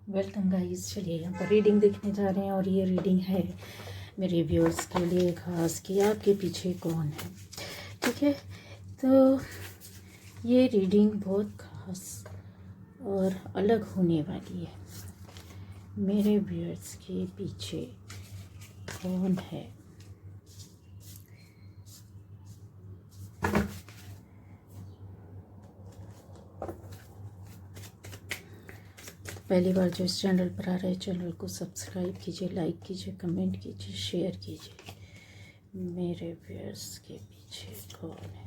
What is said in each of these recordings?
Welcome guys. चलिए यहाँ पर रीडिंग देखने जा रहे हैं और ये रीडिंग है मेरे व्यूअर्स के लिए खास कि आपके पीछे कौन है। ठीक है, तो ये रीडिंग बहुत खास और अलग होने वाली है। मेरे व्यूअर्स के पीछे कौन है? पहली बार जो इस चैनल पर आ रहे हैं, चैनल को सब्सक्राइब कीजिए, लाइक कीजिए, कमेंट कीजिए, शेयर कीजिए। मेरे व्यूअर्स के पीछे कौन है?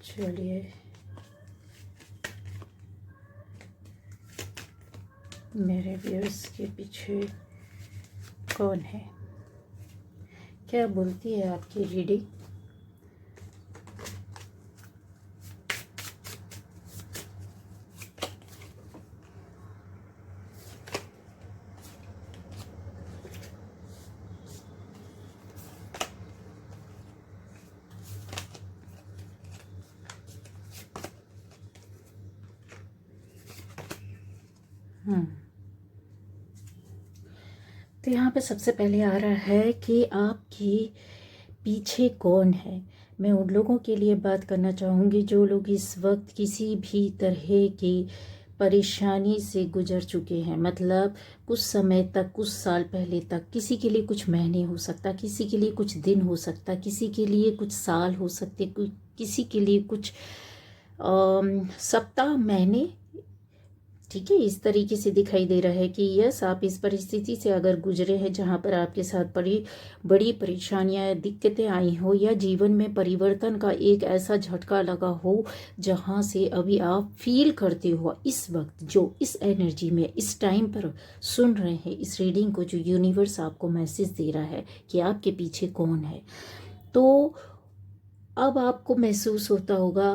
चलिए मेरे व्यूअर्स के पीछे कौन है, क्या बोलती है आपकी रीडिंग? तो यहाँ पे सबसे पहले आ रहा है कि आपकी पीछे कौन है। मैं उन लोगों के लिए बात करना चाहूँगी जो लोग इस वक्त किसी भी तरह की परेशानी से गुजर चुके हैं। मतलब कुछ समय तक, कुछ साल पहले तक, किसी के लिए कुछ महीने हो सकता, किसी के लिए कुछ दिन हो सकता, किसी के लिए कुछ साल हो सकते, किसी के लिए कुछ सप्ताह, महीने। ठीक है, इस तरीके से दिखाई दे रहा है कि यस, आप इस परिस्थिति से अगर गुजरे हैं जहाँ पर आपके साथ बड़ी बड़ी परेशानियाँ, दिक्कतें आई हो, या जीवन में परिवर्तन का एक ऐसा झटका लगा हो जहाँ से अभी आप फील करते हो इस वक्त, जो इस एनर्जी में इस टाइम पर सुन रहे हैं इस रीडिंग को, जो यूनिवर्स आपको मैसेज दे रहा है कि आपके पीछे कौन है। तो अब आपको महसूस होता होगा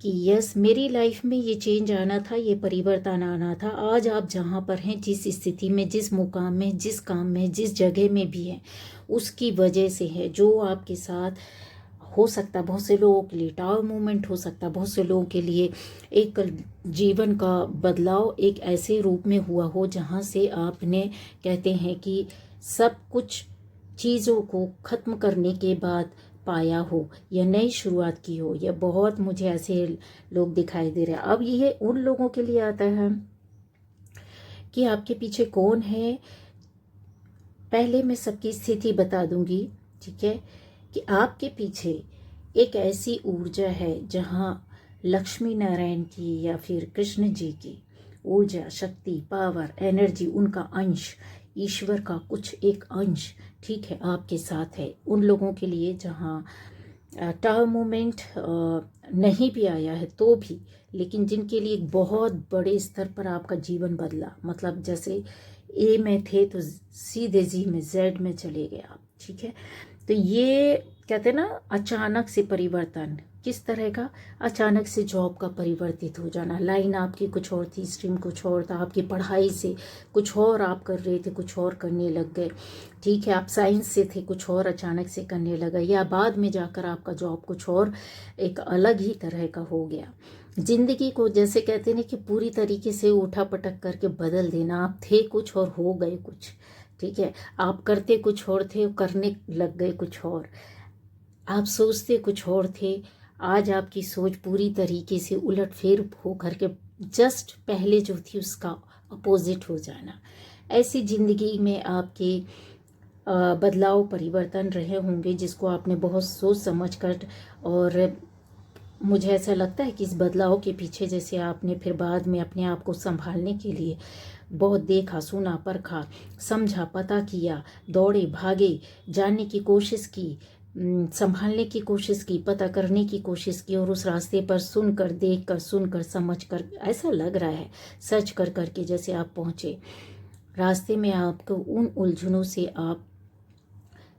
कि यस, मेरी लाइफ में ये चेंज आना था, ये परिवर्तन आना था। आज आप जहाँ पर हैं, जिस स्थिति में, जिस मुकाम में, जिस काम में, जिस जगह में भी हैं, उसकी वजह से है जो आपके साथ हो सकता। बहुत से लोगों के लिए टावर मूवमेंट हो सकता, बहुत से लोगों के लिए एक जीवन का बदलाव एक ऐसे रूप में हुआ हो जहाँ से आपने, कहते हैं कि सब कुछ चीज़ों को ख़त्म करने के बाद पाया हो या नई शुरुआत की हो। या बहुत मुझे ऐसे लोग दिखाई दे रहे हैं। अब ये उन लोगों के लिए आता है कि आपके पीछे कौन है। पहले मैं सबकी स्थिति बता दूंगी, ठीक है, कि आपके पीछे एक ऐसी ऊर्जा है जहां लक्ष्मी नारायण की या फिर कृष्ण जी की ऊर्जा, शक्ति, पावर, एनर्जी, उनका अंश, ईश्वर का कुछ एक अंश, ठीक है, आपके साथ है। उन लोगों के लिए जहाँ टावर मूवमेंट नहीं भी आया है तो भी, लेकिन जिनके लिए बहुत बड़े स्तर पर आपका जीवन बदला। मतलब जैसे ए में थे तो सीधे जी में, जेड में चले गए आप। ठीक है, तो ये कहते हैं ना, अचानक से परिवर्तन। किस तरह का? अचानक से जॉब का परिवर्तित हो जाना। लाइन आपकी कुछ और थी, स्ट्रीम कुछ और था, आपकी पढ़ाई से कुछ और आप कर रहे थे, कुछ और करने लग गए। ठीक है, आप साइंस से थे, कुछ और अचानक से करने लगा, या बाद में जाकर आपका जॉब कुछ और एक अलग ही तरह का हो गया। जिंदगी को जैसे कहते हैं कि पूरी तरीके से उठा पटक करके बदल देना। आप थे कुछ और हो गए कुछ। ठीक है, आप करते कुछ और थे, करने लग गए कुछ और। आप सोचते कुछ और थे, आज आपकी सोच पूरी तरीके से उलट फेर हो करके जस्ट पहले जो थी उसका अपोजिट हो जाना। ऐसी जिंदगी में आपके बदलाव, परिवर्तन रहे होंगे जिसको आपने बहुत सोच समझ कर, और मुझे ऐसा लगता है कि इस बदलाव के पीछे जैसे आपने फिर बाद में अपने आप को संभालने के लिए बहुत देखा, सुना, परखा, समझा, पता किया, दौड़े, भागे, जानने की कोशिश की, संभालने की कोशिश की, पता करने की कोशिश की, और उस रास्ते पर सुनकर, देखकर, सुनकर, समझकर ऐसा लग रहा है सर्च कर करके जैसे आप पहुँचे रास्ते में। आपको उन उलझनों से आप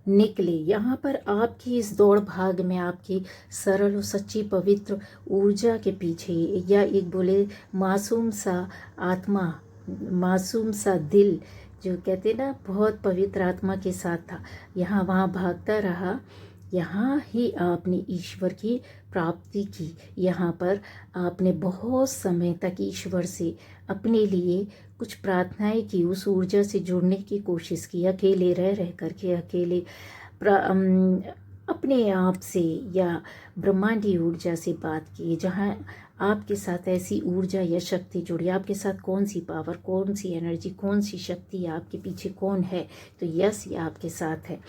निकले। यहाँ पर आपकी इस दौड़ भाग में आपकी सरल और सच्ची पवित्र ऊर्जा के पीछे, या एक बोले मासूम सा आत्मा, मासूम सा दिल, जो कहते ना बहुत पवित्र आत्मा के साथ था, यहाँ वहाँ भागता रहा। यहाँ ही आपने ईश्वर की प्राप्ति की। यहाँ पर आपने बहुत समय तक ईश्वर से अपने लिए कुछ प्रार्थनाएं की, उस ऊर्जा से जुड़ने की कोशिश की, अकेले रह करके, अकेले अपने आप से या ब्रह्मांडी ऊर्जा से बात की, जहाँ आपके साथ ऐसी ऊर्जा या शक्ति जुड़ी। आपके साथ कौन सी पावर, कौन सी एनर्जी, कौन सी शक्ति, आपके पीछे कौन है, तो यस, ये आपके साथ है।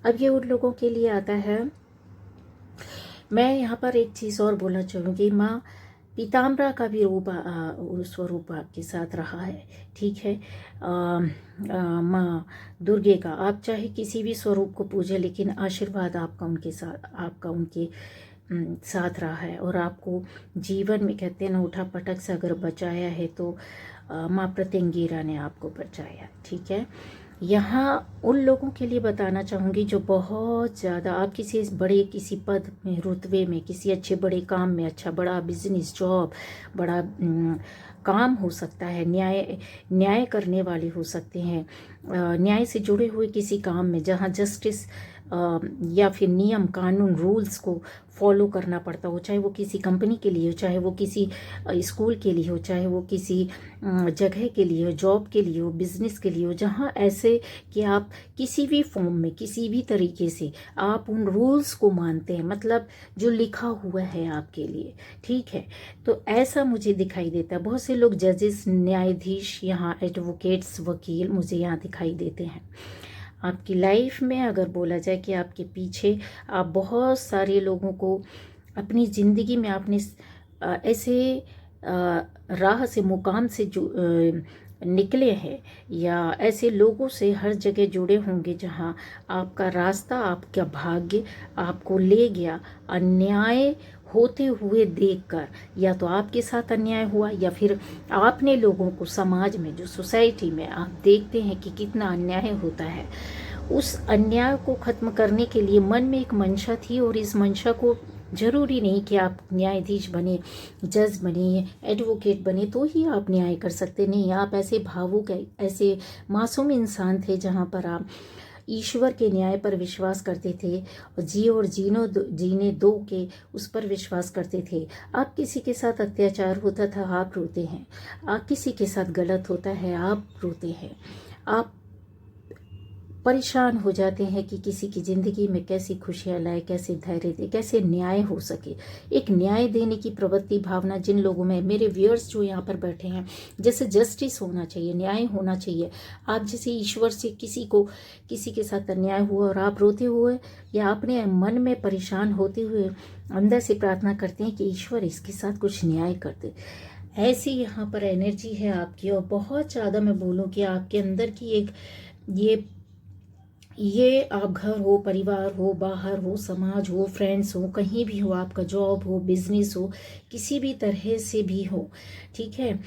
अब ये उन लोगों के लिए आता है। मैं यहाँ पर एक चीज़ और बोलना चाहूँगी, माँ पीताम्बरा का भी स्वरूप आपके साथ रहा है, ठीक है। माँ दुर्गे का, आप चाहे किसी भी स्वरूप को पूजे, लेकिन आशीर्वाद आपका उनके साथ रहा है, और आपको जीवन में, कहते हैं ना, उठा पटक से अगर बचाया है तो माँ प्रत्यंगिरा ने आपको बचाया, ठीक है। यहाँ उन लोगों के लिए बताना चाहूँगी जो बहुत ज़्यादा, आप किसी पद में, रुतबे में, किसी अच्छे बड़े काम में, अच्छा बड़ा बिजनेस, जॉब, बड़ा काम हो सकता है, न्याय करने वाले हो सकते हैं, न्याय से जुड़े हुए किसी काम में जहाँ जस्टिस या फिर नियम कानून रूल्स को फॉलो करना पड़ता हो, चाहे वो किसी कंपनी के लिए हो, चाहे वो किसी स्कूल के लिए हो, चाहे वो किसी जगह के लिए हो, जॉब के लिए हो, बिजनेस के लिए हो, जहाँ ऐसे कि आप किसी भी फॉर्म में, किसी भी तरीके से आप उन रूल्स को मानते हैं, मतलब जो लिखा हुआ है आपके लिए, ठीक है। तो ऐसा मुझे दिखाई देता है। बहुत से लोग जजेस, न्यायाधीश, यहाँ एडवोकेट्स, वकील मुझे यहाँ दिखाई देते हैं। आपकी लाइफ में अगर बोला जाए कि आपके पीछे आप बहुत सारे लोगों को अपनी ज़िंदगी में आपने ऐसे राह से, मुकाम से जो निकले हैं, या ऐसे लोगों से हर जगह जुड़े होंगे जहां आपका रास्ता, आपका भाग्य आपको ले गया अन्याय होते हुए देखकर। या तो आपके साथ अन्याय हुआ, या फिर आपने लोगों को, समाज में, जो सोसाइटी में आप देखते हैं कि कितना अन्याय होता है, उस अन्याय को खत्म करने के लिए मन में एक मंशा थी, और इस मंशा को जरूरी नहीं कि आप न्यायाधीश बने, जज बने, एडवोकेट बने तो ही आप न्याय कर सकते, नहीं। आप ऐसे भावुक, ऐसे मासूम इंसान थे जहाँ पर आप ईश्वर के न्याय पर विश्वास करते थे, और जियो और जीने दो के उस पर विश्वास करते थे। आप किसी के साथ अत्याचार होता था, आप रोते हैं। आप किसी के साथ गलत होता है, आप रोते हैं। आप परेशान हो जाते हैं कि किसी की ज़िंदगी में कैसी खुशियाँ लाए, कैसे धैर्य दे, कैसे न्याय हो सके। एक न्याय देने की प्रवृत्ति, भावना जिन लोगों में, मेरे व्यूअर्स जो यहाँ पर बैठे हैं, जैसे जस्टिस होना चाहिए, न्याय होना चाहिए। आप जैसे ईश्वर से किसी के साथ अन्याय हुआ और आप रोते हुए, या अपने मन में परेशान होते हुए अंदर से प्रार्थना करते हैं कि ईश्वर इसके साथ कुछ न्याय कर दे। ऐसी यहाँ पर एनर्जी है आपकी। और बहुत ज़्यादा मैं बोलूँ कि आपके अंदर की एक ये आप घर हो, परिवार हो, बाहर हो, समाज हो, फ्रेंड्स हो, कहीं भी हो, आपका जॉब हो, बिजनेस हो, किसी भी तरह से भी हो, ठीक है।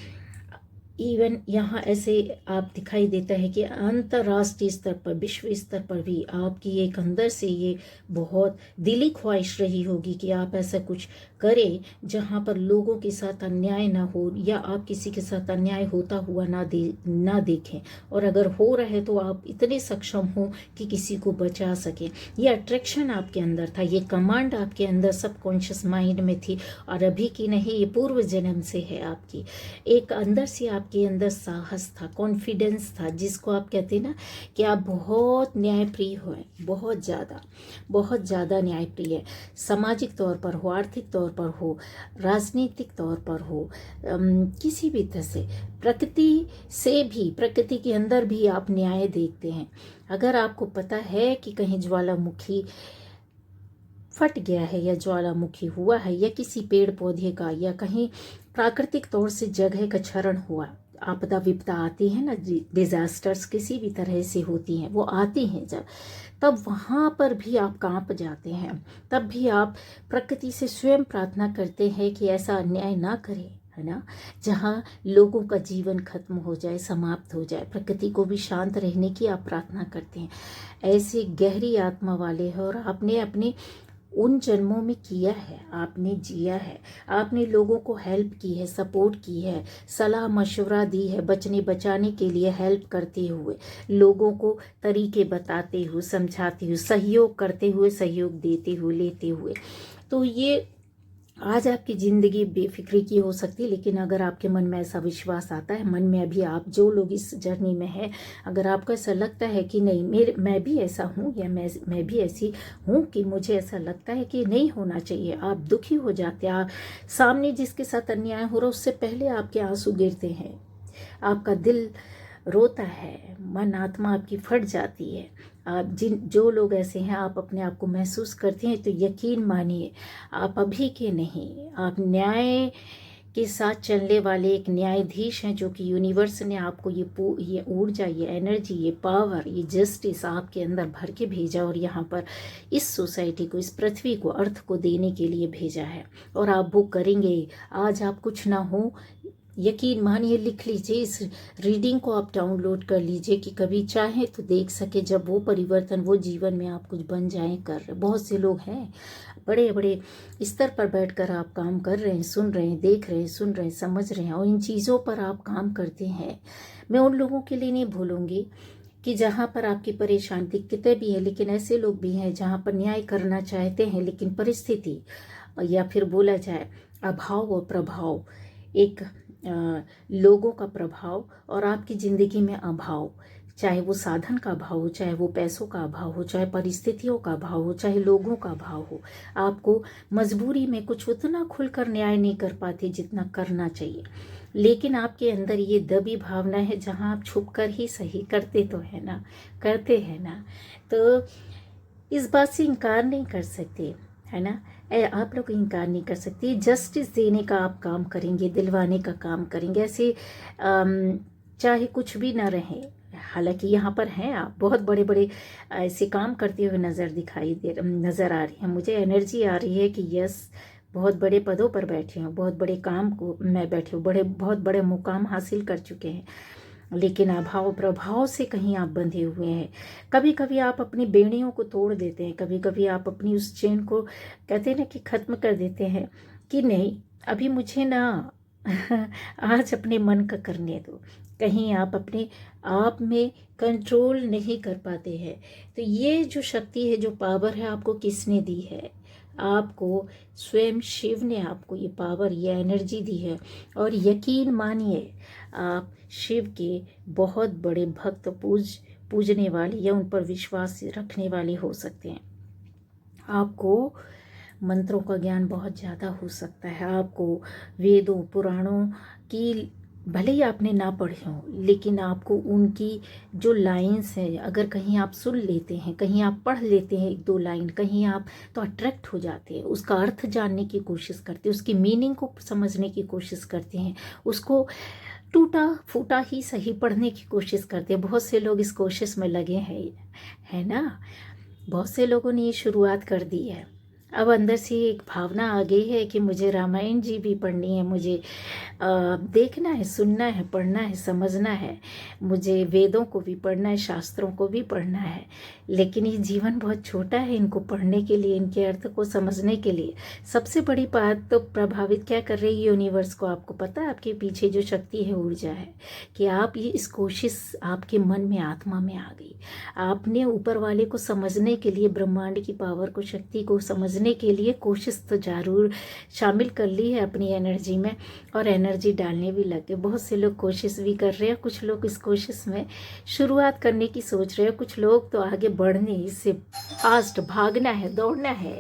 इवन यहाँ ऐसे आप दिखाई देता है कि अंतर्राष्ट्रीय स्तर पर, विश्व स्तर पर भी आपकी एक अंदर से ये बहुत दिली ख्वाहिश रही होगी कि आप ऐसा कुछ करें जहाँ पर लोगों के साथ अन्याय ना हो, या आप किसी के साथ अन्याय होता हुआ ना देखें, और अगर हो रहे तो आप इतने सक्षम हो कि किसी को बचा सकें। ये अट्रैक्शन आपके अंदर था, ये कमांड आपके अंदर सबकॉन्शियस माइंड में थी, और अभी की नहीं, ये पूर्व जन्म से है आपकी। एक अंदर से आपके अंदर साहस था, कॉन्फिडेंस था, जिसको आप कहते हैं ना कि आप बहुत न्यायप्रिय हो, बहुत ज़्यादा न्यायप्रिय है। सामाजिक तौर पर हो, आर्थिक तौर पर हो, राजनीतिक तौर पर हो, किसी भी तरह से, प्रकृति के अंदर भी आप न्याय देखते हैं। अगर आपको पता है कि कहीं ज्वालामुखी फट गया है, या ज्वालामुखी हुआ है, या किसी पेड़ पौधे का, या कहीं प्राकृतिक तौर से जगह का क्षरण हुआ, आपदा विपदा आती है ना, डिजास्टर्स किसी भी तरह से होती हैं, वो आती हैं जब, तब वहाँ पर भी आप कांप जाते हैं। तब भी आप प्रकृति से स्वयं प्रार्थना करते हैं कि ऐसा अन्याय ना करे, है ना, जहाँ लोगों का जीवन खत्म हो जाए, समाप्त हो जाए, प्रकृति को भी शांत रहने की आप प्रार्थना करते हैं। ऐसे गहरी आत्मा वाले हैं और आपने अपने उन जन्मों में किया है, आपने जिया है, आपने लोगों को हेल्प की है, सपोर्ट की है, सलाह मशवरा दी है, बचने बचाने के लिए हेल्प करते हुए, लोगों को तरीके बताते हुए, समझाते हुए, सहयोग करते हुए, सहयोग देते हुए, लेते हुए। तो ये आज आपकी ज़िंदगी बेफिक्री की हो सकती है, लेकिन अगर आपके मन में ऐसा विश्वास आता है, मन में अभी आप जो लोग इस जर्नी में हैं, अगर आपको ऐसा लगता है कि नहीं मैं भी ऐसा हूँ, या मैं भी ऐसी हूँ कि मुझे ऐसा लगता है कि नहीं होना चाहिए, आप दुखी हो जाते हैं, आप सामने जिसके साथ अन्याय हो रहा है उससे पहले आपके आंसू गिरते हैं, आपका दिल रोता है, मन आत्मा आपकी फट जाती है। आप जो लोग ऐसे हैं, आप अपने आप को महसूस करते हैं, तो यकीन मानिए आप अभी के नहीं, आप न्याय के साथ चलने वाले एक न्यायाधीश हैं, जो कि यूनिवर्स ने आपको ये ऊर्जा, ये एनर्जी, ये पावर, ये जस्टिस आपके अंदर भर के भेजा और यहाँ पर इस सोसाइटी को, इस पृथ्वी को, अर्थ को देने के लिए भेजा है। और आप वो करेंगे। आज आप कुछ ना हो, यकीन मानिए, लिख लीजिए, इस रीडिंग को आप डाउनलोड कर लीजिए कि कभी चाहे तो देख सके, जब वो परिवर्तन, वो जीवन में आप कुछ बन जाएं कर। बहुत से लोग हैं बड़े बड़े स्तर पर बैठकर आप काम कर रहे हैं, सुन रहे हैं, देख रहे हैं, सुन रहे हैं, समझ रहे हैं, और इन चीज़ों पर आप काम करते हैं। मैं उन लोगों के लिए नहीं भूलूंगी कि जहाँ पर आपकी परेशानी, दिक्कतें भी हैं, लेकिन ऐसे लोग भी हैं जहाँ पर न्याय करना चाहते हैं, लेकिन परिस्थिति, या फिर बोला जाए अभाव और प्रभाव, एक लोगों का प्रभाव और आपकी ज़िंदगी में अभाव, चाहे वो साधन का अभाव हो, चाहे वो पैसों का अभाव हो, चाहे परिस्थितियों का अभाव हो, चाहे लोगों का अभाव हो, आपको मजबूरी में कुछ उतना खुलकर न्याय नहीं कर पाते जितना करना चाहिए। लेकिन आपके अंदर ये दबी भावना है, जहाँ आप छुप कर ही सही करते तो है ना, करते हैं ना, तो इस बात से इनकार नहीं कर सकते, है ना। आप लोग इनकार नहीं कर सकते, जस्टिस देने का आप काम करेंगे, दिलवाने का काम करेंगे, ऐसे चाहे कुछ भी ना रहे। हालांकि यहाँ पर हैं आप, बहुत बड़े बड़े ऐसे काम करते हुए नज़र आ रही हैं, मुझे एनर्जी आ रही है कि यस, बहुत बड़े पदों पर बैठे हैं, बहुत बड़े काम को मैं बैठे हूँ, बहुत बड़े मुकाम हासिल कर चुके हैं, लेकिन अभाव प्रभाव से कहीं आप बंधे हुए हैं। कभी कभी आप अपनी बेड़ियों को तोड़ देते हैं, कभी कभी आप अपनी उस चेन को, कहते हैं ना, कि ख़त्म कर देते हैं कि नहीं, अभी मुझे ना आज अपने मन का करने दो। कहीं आप अपने आप में कंट्रोल नहीं कर पाते हैं। तो ये जो शक्ति है, जो पावर है, आपको किसने दी है? आपको स्वयं शिव ने आपको ये पावर, ये एनर्जी दी है। और यकीन मानिए, आप शिव के बहुत बड़े भक्त, पूजने वाले या उन पर विश्वास रखने वाले हो सकते हैं। आपको मंत्रों का ज्ञान बहुत ज़्यादा हो सकता है, आपको वेदों पुराणों की, भले ही आपने ना पढ़े हों, लेकिन आपको उनकी जो लाइंस हैं, अगर कहीं आप सुन लेते हैं, कहीं आप पढ़ लेते हैं एक दो लाइन, कहीं आप, तो अट्रैक्ट हो जाते हैं, उसका अर्थ जानने की कोशिश करते हैं, उसकी मीनिंग को समझने की कोशिश करते हैं, उसको टूटा फूटा ही सही पढ़ने की कोशिश करते हैं। बहुत से लोग इस कोशिश में लगे हैं, है ना। बहुत से लोगों ने ये शुरुआत कर दी है। अब अंदर से एक भावना आ गई है कि मुझे रामायण जी भी पढ़नी है, मुझे देखना है, सुनना है, पढ़ना है, समझना है, मुझे वेदों को भी पढ़ना है, शास्त्रों को भी पढ़ना है। लेकिन ये जीवन बहुत छोटा है इनको पढ़ने के लिए, इनके अर्थ को समझने के लिए। सबसे बड़ी बात तो प्रभावित क्या कर रही है यूनिवर्स को, आपको पता है, आपके पीछे जो शक्ति है, ऊर्जा है, कि आप ये इस कोशिश आपके मन में, आत्मा में आ गई। आपने ऊपर वाले को समझने के लिए, ब्रह्मांड की पावर को, शक्ति को समझने के लिए कोशिश तो जरूर शामिल कर ली है अपनी एनर्जी में, और एनर्जी डालने भी लगे। बहुत से लोग कोशिश भी कर रहे हैं, कुछ लोग इस कोशिश में शुरुआत करने की सोच रहे हैं, कुछ लोग तो आगे बढ़ने, इससे फास्ट भागना है, दौड़ना है।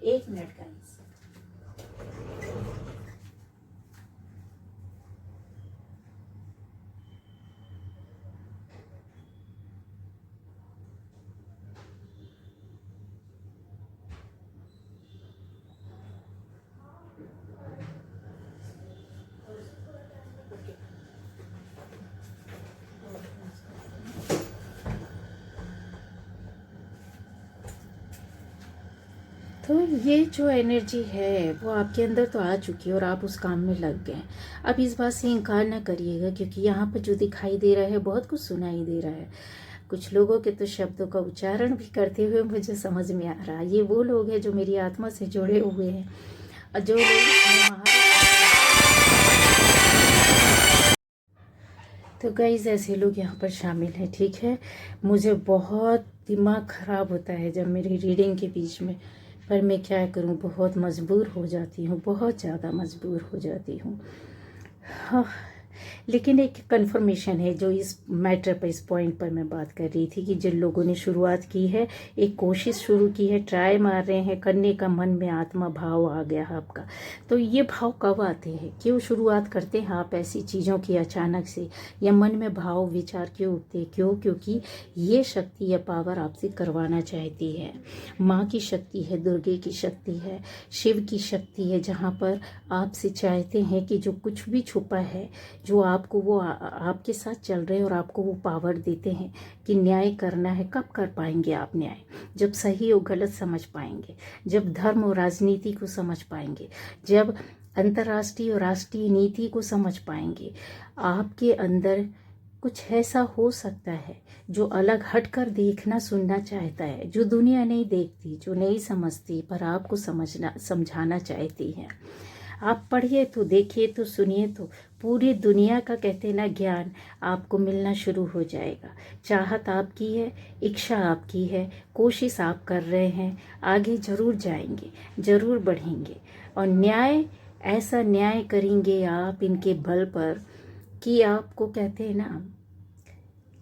1 मिनट का तो ये जो एनर्जी है वो आपके अंदर तो आ चुकी है और आप उस काम में लग गए। अब इस बात से इनकार ना करिएगा, क्योंकि यहाँ पर जो दिखाई दे रहा है बहुत कुछ सुनाई दे रहा है। कुछ लोगों के तो शब्दों का उच्चारण भी करते हुए मुझे समझ में आ रहा है। ये वो लोग हैं जो मेरी आत्मा से जुड़े हुए हैं, और जो लोग तो गाइस ऐसे लोग यहाँ पर शामिल हैं, ठीक है। मुझे बहुत दिमाग ख़राब होता है जब मेरी रीडिंग के बीच में, पर मैं क्या करूँ, बहुत मजबूर हो जाती हूँ, बहुत ज़्यादा मजबूर हो जाती हूँ। हाँ, लेकिन एक कंफर्मेशन है जो इस मैटर पर, इस पॉइंट पर मैं बात कर रही थी कि जिन लोगों ने शुरुआत की है, एक कोशिश शुरू की है, ट्राई मार रहे हैं करने का, मन में आत्मा भाव आ गया है आपका। तो ये भाव कब आते हैं, क्यों शुरुआत करते हैं आप ऐसी चीज़ों की अचानक से, या मन में भाव विचार क्यों उठते हैं? क्यों? क्योंकि ये शक्ति या पावर आपसे करवाना चाहती है। माँ की शक्ति है, दुर्गे की शक्ति है, शिव की शक्ति है, जहाँ पर आपसे चाहते हैं कि जो कुछ भी छुपा है, जो आपको वो आपके साथ चल रहे हैं और आपको वो पावर देते हैं कि न्याय करना है। कब कर पाएंगे आप न्याय? जब सही और गलत समझ पाएंगे, जब धर्म और राजनीति को समझ पाएंगे, जब अंतर्राष्ट्रीय और राष्ट्रीय नीति को समझ पाएंगे। आपके अंदर कुछ ऐसा हो सकता है जो अलग हटकर देखना सुनना चाहता है, जो दुनिया नहीं देखती, जो नहीं समझती, पर आपको समझाना चाहती है। आप पढ़िए तो, देखिए तो, सुनिए तो, पूरी दुनिया का कहते हैं ना ज्ञान आपको मिलना शुरू हो जाएगा। चाहत आपकी है, इच्छा आपकी है, कोशिश आप कर रहे हैं, आगे जरूर जाएंगे, जरूर बढ़ेंगे, और न्याय, ऐसा न्याय करेंगे आप इनके बल पर कि आपको कहते हैं ना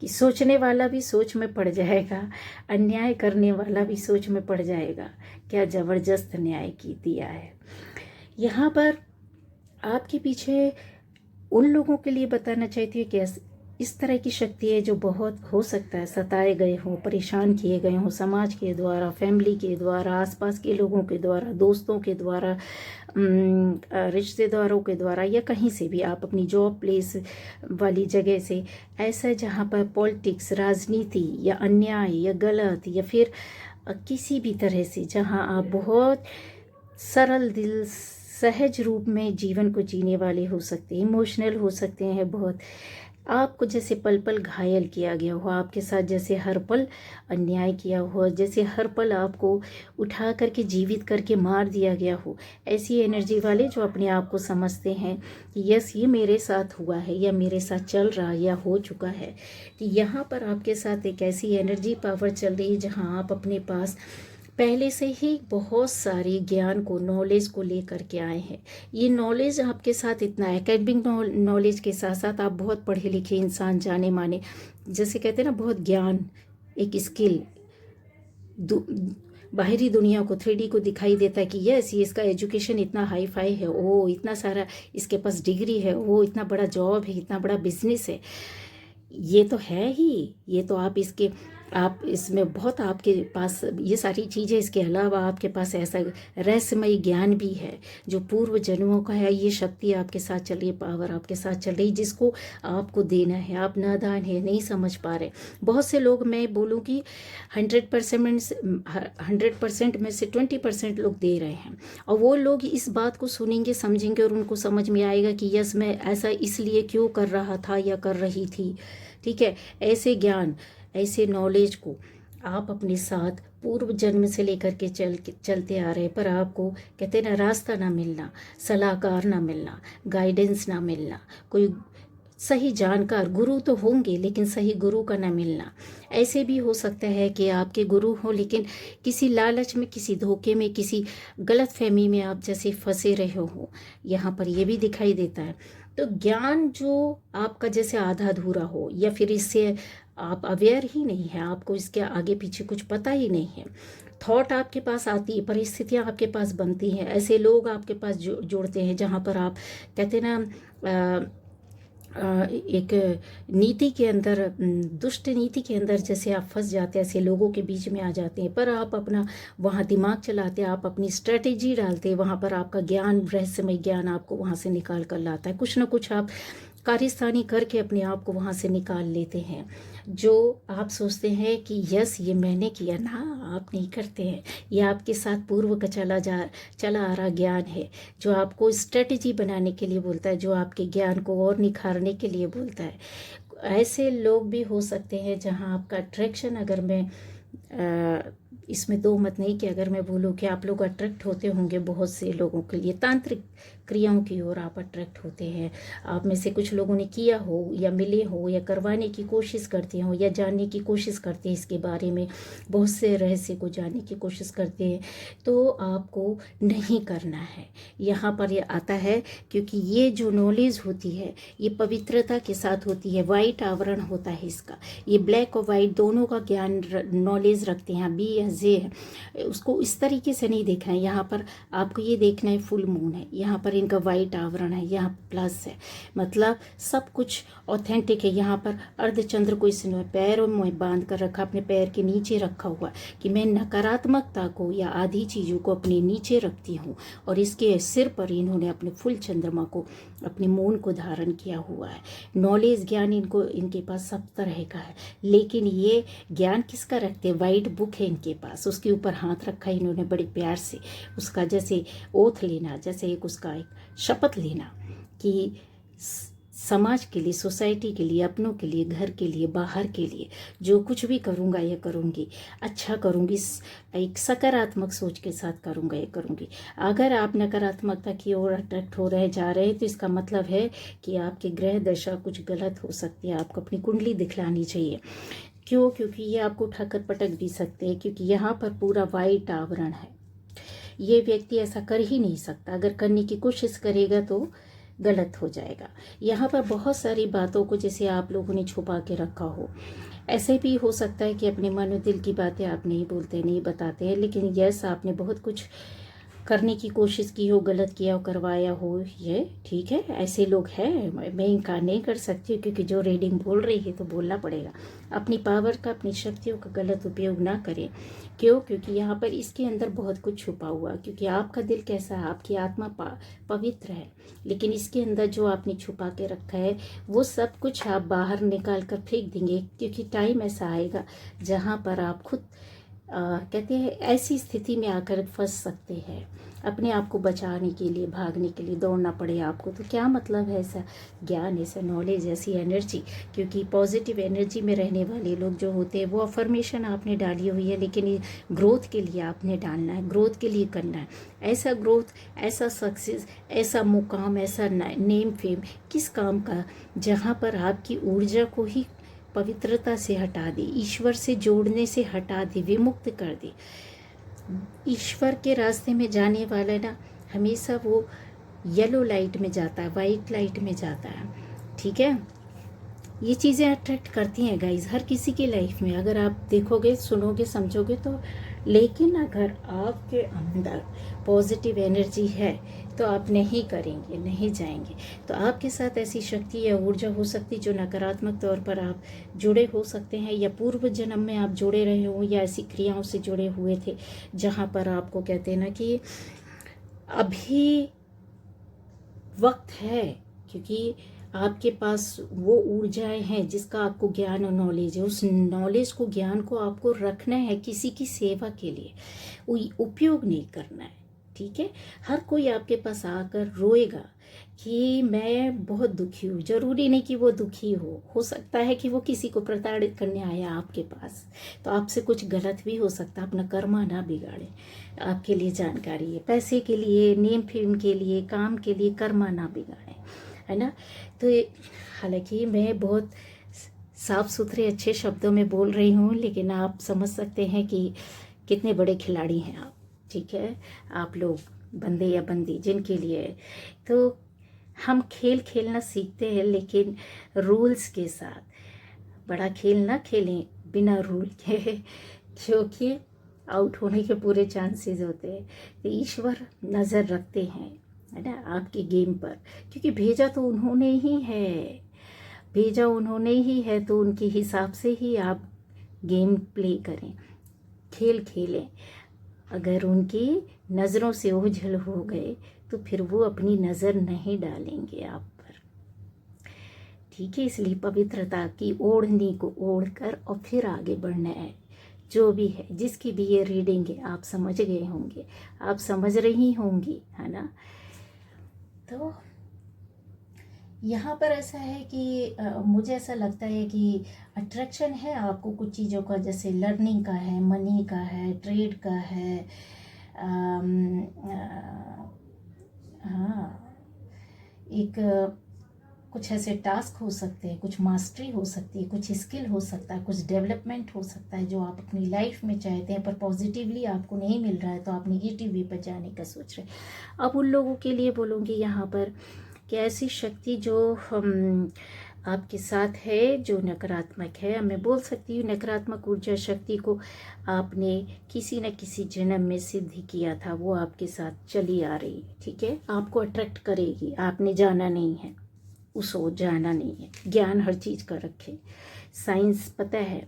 कि सोचने वाला भी सोच में पड़ जाएगा, अन्याय करने वाला भी सोच में पड़ जाएगा। क्या ज़बरदस्त न्याय की दिया है यहाँ पर। आपके पीछे उन लोगों के लिए बताना चाहती हूँ कि इस तरह की शक्ति है जो बहुत हो सकता है सताए गए हों, परेशान किए गए हों, समाज के द्वारा, फैमिली के द्वारा, आसपास के लोगों के द्वारा, दोस्तों के द्वारा, रिश्तेदारों के द्वारा, या कहीं से भी, आप अपनी जॉब प्लेस वाली जगह से, ऐसा जहाँ पर पॉलिटिक्स, राजनीति या अन्याय या गलत, या फिर किसी भी तरह से जहाँ आप बहुत सरल दिल, सहज रूप में जीवन को जीने वाले हो सकते हैं, इमोशनल हो सकते हैं बहुत, आपको जैसे पल पल घायल किया गया हो, आपके साथ जैसे हर पल अन्याय किया हो, जैसे हर पल आपको उठा करके जीवित करके मार दिया गया हो, ऐसी एनर्जी वाले जो अपने आप को समझते हैं कि यस ये मेरे साथ हुआ है, या मेरे साथ चल रहा है, या हो चुका है। कि यहाँ पर आपके साथ एक ऐसी एनर्जी पावर चल रही है जहाँ आप अपने पास पहले से ही बहुत सारी ज्ञान को, नॉलेज को लेकर के आए हैं। ये नॉलेज आपके साथ इतना एकेडमिक नॉलेज के साथ साथ आप बहुत पढ़े लिखे इंसान, जाने माने, जैसे कहते हैं ना, बहुत ज्ञान, एक स्किल, बाहरी दुनिया को, 3D को दिखाई देता है कि यस ये इसका एजुकेशन इतना हाई फाई है, ओ इतना सारा इसके पास डिग्री है, वो इतना बड़ा जॉब है, इतना बड़ा बिजनेस है। ये तो है ही, ये तो आप इसमें बहुत आपके पास ये सारी चीज़ें, इसके अलावा आपके पास ऐसा रहस्यमय ज्ञान भी है जो पूर्व जन्मों का है। ये शक्ति आपके साथ चल रही है, पावर आपके साथ चल रही है, जिसको आपको देना है। आप नादान है, नहीं समझ पा रहे। बहुत से लोग, मैं बोलूँ कि 100% में से 20% लोग दे रहे हैं, और वो लोग इस बात को सुनेंगे, समझेंगे, और उनको समझ में आएगा कि यस मैं ऐसा इसलिए क्यों कर रहा था या कर रही थी। ठीक है, ऐसे ज्ञान, ऐसे नॉलेज को आप अपने साथ पूर्व जन्म से लेकर के चलते आ रहे, पर आपको कहते हैं ना, रास्ता ना मिलना, सलाहकार ना मिलना, गाइडेंस ना मिलना, कोई सही जानकार, गुरु तो होंगे लेकिन सही गुरु का ना मिलना। ऐसे भी हो सकता है कि आपके गुरु हो लेकिन किसी लालच में, किसी धोखे में, किसी गलत फहमी में आप जैसे फंसे रहे हो, यहाँ पर ये भी दिखाई देता है। तो ज्ञान जो आपका जैसे आधा अधूरा हो, या फिर इससे आप अवेयर ही नहीं है, आपको इसके आगे पीछे कुछ पता ही नहीं है। थॉट आपके पास आती है, परिस्थितियाँ आपके पास बनती हैं, ऐसे लोग आपके पास जुड़ते हैं जहाँ पर आप कहते हैं ना, एक नीति के अंदर, दुष्ट नीति के अंदर जैसे आप फंस जाते हैं, ऐसे लोगों के बीच में आ जाते हैं। पर आप अपना वहाँ दिमाग चलाते हैं, आप अपनी स्ट्रेटेजी डालते हैं, वहाँ पर आपका ज्ञान, रहस्यमय ज्ञान आपको वहाँ से निकाल कर लाता है। कुछ ना कुछ आप कार्यस्थानी करके अपने आप को वहाँ से निकाल लेते हैं। जो आप सोचते हैं कि यस ये मैंने किया ना, आप नहीं करते हैं। ये आपके साथ पूर्व का चला आ रहा ज्ञान है, जो आपको स्ट्रेटजी बनाने के लिए बोलता है, जो आपके ज्ञान को और निखारने के लिए बोलता है। ऐसे लोग भी हो सकते हैं जहां आपका अट्रैक्शन, अगर मैं इसमें दो मत नहीं कि अगर मैं बोलूँ कि आप लोग अट्रैक्ट होते होंगे बहुत से लोगों के लिए तांत्रिक क्रियाओं की ओर आप अट्रैक्ट होते हैं। आप में से कुछ लोगों ने किया हो या मिले हो या करवाने की कोशिश करते हो या जानने की कोशिश करते हैं, इसके बारे में बहुत से रहस्य को जानने की कोशिश करते हैं। तो आपको नहीं करना है। यहाँ पर ये आता है क्योंकि ये जो नॉलेज होती है ये पवित्रता के साथ होती है। वाइट आवरण होता है इसका, ये ब्लैक और वाइट दोनों का ज्ञान नॉलेज रखते हैं। बी या जे है, उसको इस तरीके से नहीं देखना है। यहाँ पर आपको ये देखना है फुल मून है, यहाँ पर इनका वाइट आवरण है, यहाँ प्लस है, मतलब सब कुछ ऑथेंटिक है। यहाँ पर अर्धचंद्र को इसने पैरों में बांध कर रखा, अपने पैर के नीचे रखा हुआ कि मैं नकारात्मकता को या आधी चीज़ों को अपने नीचे रखती हूँ। और इसके सिर पर इन्होंने अपने फुल चंद्रमा को, अपने मून को धारण किया हुआ है। नॉलेज ज्ञान इनको, इनके पास सब तरह का है, लेकिन ये ज्ञान किसका रखते हैं? वाइट बुक है इनके पास, उसके ऊपर हाथ रखा इन्होंने बड़े प्यार से। उसका जैसे ओथ लेना, जैसे एक उसका एक शपथ लेना कि समाज के लिए, सोसाइटी के लिए, अपनों के लिए, घर के लिए, बाहर के लिए जो कुछ भी करूँगा या करूँगी, अच्छा करूँगी, एक सकारात्मक सोच के साथ करूँगा या करूँगी। अगर आप नकारात्मकता की ओर अट्रैक्ट हो रहे जा रहे हैं तो इसका मतलब है कि आपके ग्रह दशा कुछ गलत हो सकती है। आपको अपनी कुंडली दिखलानी चाहिए। क्यों? क्योंकि ये आपको ठकर पटक भी सकते हैं, क्योंकि यहाँ पर पूरा वाइट आवरण है। ये व्यक्ति ऐसा कर ही नहीं सकता, अगर करने की कोशिश करेगा तो गलत हो जाएगा। यहाँ पर बहुत सारी बातों को जैसे आप लोगों ने छुपा के रखा हो। ऐसे भी हो सकता है कि अपने मन और दिल की बातें आप नहीं बोलते, नहीं बताते हैं, लेकिन यस आपने बहुत कुछ करने की कोशिश की हो, गलत किया हो, करवाया हो, ये ठीक है। ऐसे लोग हैं, मैं इनकार नहीं कर सकती क्योंकि जो रीडिंग बोल रही है तो बोलना पड़ेगा। अपनी पावर का, अपनी शक्तियों का गलत उपयोग ना करें। क्यों? क्योंकि यहाँ पर इसके अंदर बहुत कुछ छुपा हुआ, क्योंकि आपका दिल कैसा है, आपकी आत्मा पवित्र है, लेकिन इसके अंदर जो आपने छुपा के रखा है वो सब कुछ आप बाहर निकाल कर फेंक देंगे, क्योंकि टाइम ऐसा आएगा जहाँ पर आप खुद कहते हैं ऐसी स्थिति में आकर फंस सकते हैं। अपने आप को बचाने के लिए, भागने के लिए दौड़ना पड़े आपको, तो क्या मतलब है ऐसा ज्ञान, ऐसा नॉलेज, ऐसी एनर्जी? क्योंकि पॉजिटिव एनर्जी में रहने वाले लोग जो होते हैं वो अफर्मेशन आपने डाली हुई है, लेकिन ये ग्रोथ के लिए आपने डालना है, ग्रोथ के लिए करना है। ऐसा ग्रोथ, ऐसा सक्सेस, ऐसा मुकाम, ऐसा नेम फेम किस काम का, जहाँ पर आपकी ऊर्जा को ही पवित्रता से हटा दे, ईश्वर से जोड़ने से हटा दे, विमुक्त कर दे। ईश्वर के रास्ते में जाने वाला ना हमेशा वो येलो लाइट में जाता है, वाइट लाइट में जाता है, ठीक है। ये चीज़ें अट्रैक्ट करती हैं गाइज हर किसी की लाइफ में, अगर आप देखोगे, सुनोगे, समझोगे तो। लेकिन अगर आपके अंदर पॉजिटिव एनर्जी है तो आप नहीं करेंगे, नहीं जाएंगे। तो आपके साथ ऐसी शक्ति या ऊर्जा हो सकती जो नकारात्मक तौर पर आप जुड़े हो सकते हैं, या पूर्व जन्म में आप जुड़े रहे हो, या ऐसी क्रियाओं से जुड़े हुए थे जहाँ पर आपको कहते हैं ना कि अभी वक्त है, क्योंकि आपके पास वो ऊर्जाएं हैं जिसका आपको ज्ञान और नॉलेज है। उस नॉलेज को, ज्ञान को आपको रखना है किसी की सेवा के लिए, उपयोग नहीं करना है, ठीक है। हर कोई आपके पास आकर रोएगा कि मैं बहुत दुखी हूँ, जरूरी नहीं कि वो दुखी हो सकता है कि वो किसी को प्रताड़ित करने आया आपके पास, तो आपसे कुछ गलत भी हो सकता है। अपना कर्मा ना बिगाड़े, आपके लिए जानकारी है। पैसे के लिए, नेम फेम के लिए, काम के लिए कर्मा ना बिगाड़े, है ना। तो हालांकि मैं बहुत साफ सुथरे अच्छे शब्दों में बोल रही हूँ, लेकिन आप समझ सकते हैं कि कितने बड़े खिलाड़ी हैं आप, ठीक है। आप लोग बंदे या बंदी जिनके लिए, तो हम खेल खेलना सीखते हैं लेकिन रूल्स के साथ। बड़ा खेल ना खेलें बिना रूल के क्योंकि आउट होने के पूरे चांसेस होते हैं। तो ईश्वर नज़र रखते हैं, है ना, आपके गेम पर, क्योंकि भेजा तो उन्होंने ही है, भेजा उन्होंने ही है, तो उनके हिसाब से ही आप गेम प्ले करें, खेल खेलें। अगर उनकी नज़रों से ओझल हो गए तो फिर वो अपनी नज़र नहीं डालेंगे आप पर, ठीक है। इसलिए पवित्रता की ओढ़नी को ओढ़ कर और फिर आगे बढ़ना है। जो भी है, जिसकी भी ये रीडिंग है, आप समझ गए होंगे, आप समझ रही होंगी, है ना। तो यहाँ पर ऐसा है कि मुझे ऐसा लगता है कि अट्रैक्शन है आपको कुछ चीज़ों का, जैसे लर्निंग का है, मनी का है, ट्रेड का है, हाँ, एक कुछ ऐसे टास्क हो सकते हैं, कुछ मास्टरी हो सकती है, कुछ स्किल हो सकता है, कुछ डेवलपमेंट हो सकता है जो आप अपनी लाइफ में चाहते हैं, पर पॉजिटिवली आपको नहीं मिल रहा है तो आप नेगेटिव वे पर जाने का सोच रहे हैं। अब उन लोगों के लिए बोलूँगी यहाँ पर कि ऐसी शक्ति जो आपके साथ है, जो नकारात्मक है, मैं बोल सकती हूँ नकारात्मक ऊर्जा शक्ति को आपने किसी न किसी जन्म में सिद्ध किया था, वो आपके साथ चली आ रही है, ठीक है। आपको अट्रैक्ट करेगी, आपने जाना नहीं है, उसको जाना नहीं है। ज्ञान हर चीज़ का रखे, साइंस पता है,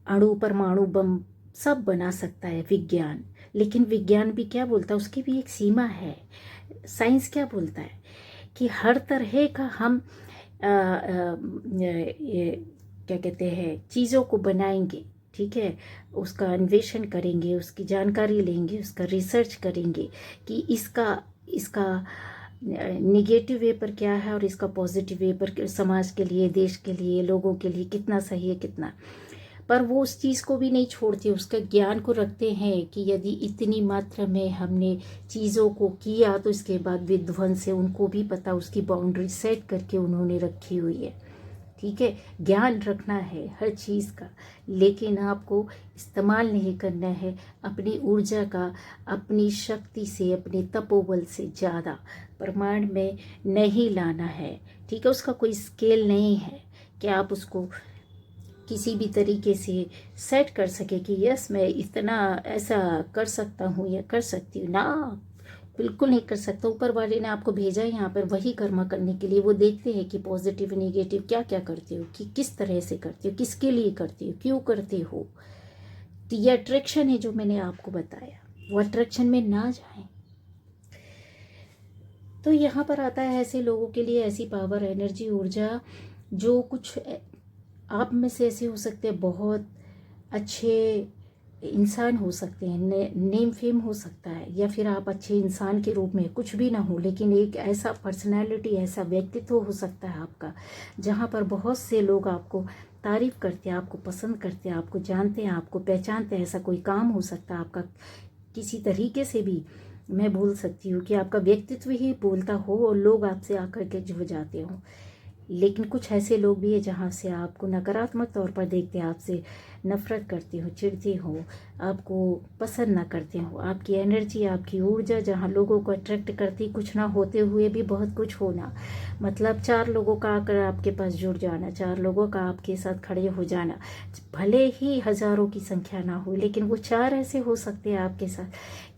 अणु परमाणु बम सब बना सकता है विज्ञान, लेकिन विज्ञान भी क्या बोलता है, उसकी भी एक सीमा है। साइंस क्या बोलता है कि हर तरह का हम क्या कहते हैं, चीज़ों को बनाएंगे, ठीक है, उसका अन्वेषण करेंगे, उसकी जानकारी लेंगे, उसका रिसर्च करेंगे कि इसका निगेटिव वे पर क्या है और इसका पॉजिटिव वे पर समाज के लिए, देश के लिए, लोगों के लिए कितना सही है, कितना। पर वो उस चीज़ को भी नहीं छोड़ते, उसका ज्ञान को रखते हैं कि यदि इतनी मात्रा में हमने चीज़ों को किया तो इसके बाद विध्वंस है, उनको भी पता, उसकी बाउंड्री सेट करके उन्होंने रखी हुई है, ठीक है। ज्ञान रखना है हर चीज़ का, लेकिन आपको इस्तेमाल नहीं करना है अपनी ऊर्जा का, अपनी शक्ति से, अपने तपोबल से ज़्यादा प्रमाण में नहीं लाना है, ठीक है। उसका कोई स्केल नहीं है कि आप उसको किसी भी तरीके से सेट कर सके कि यस मैं इतना ऐसा कर सकता हूँ या कर सकती हूँ ना, बिल्कुल नहीं कर सकता। ऊपर वाले ने आपको भेजा है यहाँ पर वही कर्म करने के लिए। वो देखते हैं कि पॉजिटिव नेगेटिव क्या क्या करते हो, कि किस तरह से करते हो, किसके लिए करते हो, क्यों करते हो। तो ये अट्रैक्शन है जो मैंने आपको बताया, वो अट्रैक्शन में ना जाए। तो यहाँ पर आता है ऐसे लोगों के लिए ऐसी पावर, एनर्जी, ऊर्जा, जो कुछ आप में से ऐसे हो सकते हैं, बहुत अच्छे इंसान हो सकते हैं, नेम फेम हो सकता है, या फिर आप अच्छे इंसान के रूप में कुछ भी ना हो, लेकिन एक ऐसा पर्सनालिटी, ऐसा व्यक्तित्व हो सकता है आपका, जहाँ पर बहुत से लोग आपको तारीफ करते हैं, आपको पसंद करते हैं, आपको जानते हैं, आपको पहचानते हैं। ऐसा कोई काम हो सकता है आपका, किसी तरीके से भी मैं बोल सकती हूँ कि आपका व्यक्तित्व ही बोलता हो और लोग आपसे आकर के जुड़ जाते हों। लेकिन कुछ ऐसे लोग भी हैं जहाँ से आपको नकारात्मक तौर पर देखते हैं, आपसे नफरत करते हो, चिढ़ते हो, आपको पसंद ना करते हो। आपकी एनर्जी, आपकी ऊर्जा जहाँ लोगों को अट्रैक्ट करती, कुछ ना होते हुए भी बहुत कुछ होना, मतलब 4 लोगों का आकर आपके पास जुड़ जाना, 4 लोगों का आपके साथ खड़े हो जाना, भले ही हजारों की संख्या ना हो, लेकिन वो 4 ऐसे हो सकते हैं आपके साथ